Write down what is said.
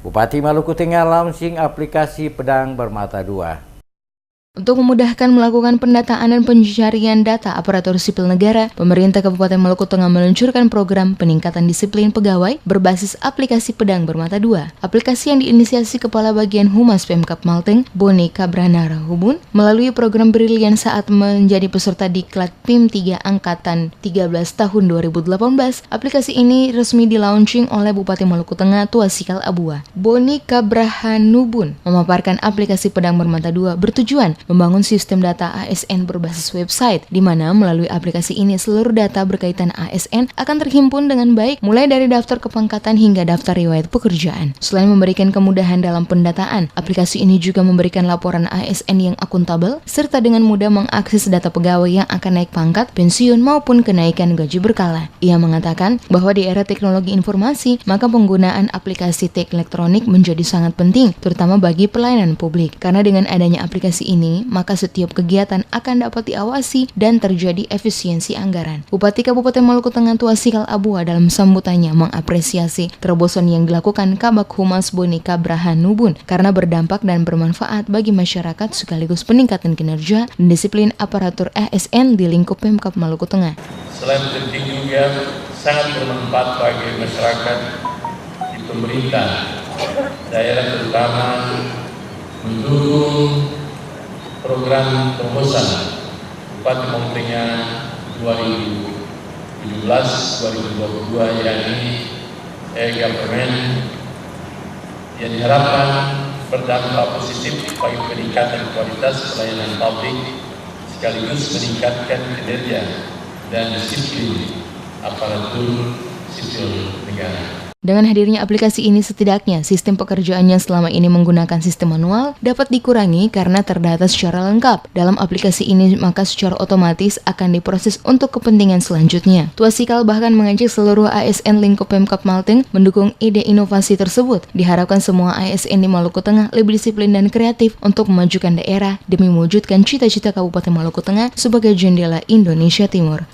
Bupati Maluku Tengah launching aplikasi Pedang Bermata 2. Untuk memudahkan melakukan pendataan dan pencarian data aparatur sipil negara, pemerintah Kabupaten Maluku Tengah meluncurkan program peningkatan disiplin pegawai berbasis aplikasi Pedang Bermata 2. Aplikasi yang diinisiasi Kepala Bagian Humas Pemkab Malteng, Boni Kabranara Hubun, melalui program brilian saat menjadi peserta Diklat PIM 3 Angkatan 13 tahun 2018. Aplikasi ini resmi dilaunching oleh Bupati Maluku Tengah Tuasikal Abua. Boni Kabrahanubun memaparkan aplikasi Pedang Bermata 2 bertujuan membangun sistem data ASN berbasis website, di mana melalui aplikasi ini seluruh data berkaitan ASN akan terhimpun dengan baik, mulai dari daftar kepangkatan hingga daftar riwayat pekerjaan. Selain memberikan kemudahan dalam pendataan, aplikasi ini juga memberikan laporan ASN yang akuntabel, serta dengan mudah mengakses data pegawai yang akan naik pangkat, pensiun, maupun kenaikan gaji berkala. Ia mengatakan bahwa di era teknologi informasi, maka penggunaan aplikasi teks elektronik menjadi sangat penting, terutama bagi pelayanan publik. Karena dengan adanya aplikasi ini, maka setiap kegiatan akan dapat diawasi dan terjadi efisiensi anggaran. Bupati Kabupaten Maluku Tengah Tuasikal Abua dalam sambutannya mengapresiasi terobosan yang dilakukan Kabak Humas Boni Kabrahanubun karena berdampak dan bermanfaat bagi masyarakat sekaligus peningkatan kinerja dan disiplin aparatur ASN di lingkup Pemkab Maluku Tengah. Selain penting juga sangat bermanfaat bagi masyarakat di pemerintah daerah, terutama mendukung program terobosan Bupati Maluku Tengah 2017-2022 yakni e-government yang diharapkan berdampak positif bagi peningkatan kualitas pelayanan publik sekaligus meningkatkan kinerja dan disiplin aparatur sipil negara. Dengan hadirnya aplikasi ini, setidaknya sistem pekerjaan yang selama ini menggunakan sistem manual dapat dikurangi karena terdata secara lengkap. Dalam aplikasi ini, maka secara otomatis akan diproses untuk kepentingan selanjutnya. Tuasikal bahkan mengajak seluruh ASN lingkup Pemkab Malteng mendukung ide inovasi tersebut. Diharapkan semua ASN di Maluku Tengah lebih disiplin dan kreatif untuk memajukan daerah demi mewujudkan cita-cita Kabupaten Maluku Tengah sebagai jendela Indonesia Timur.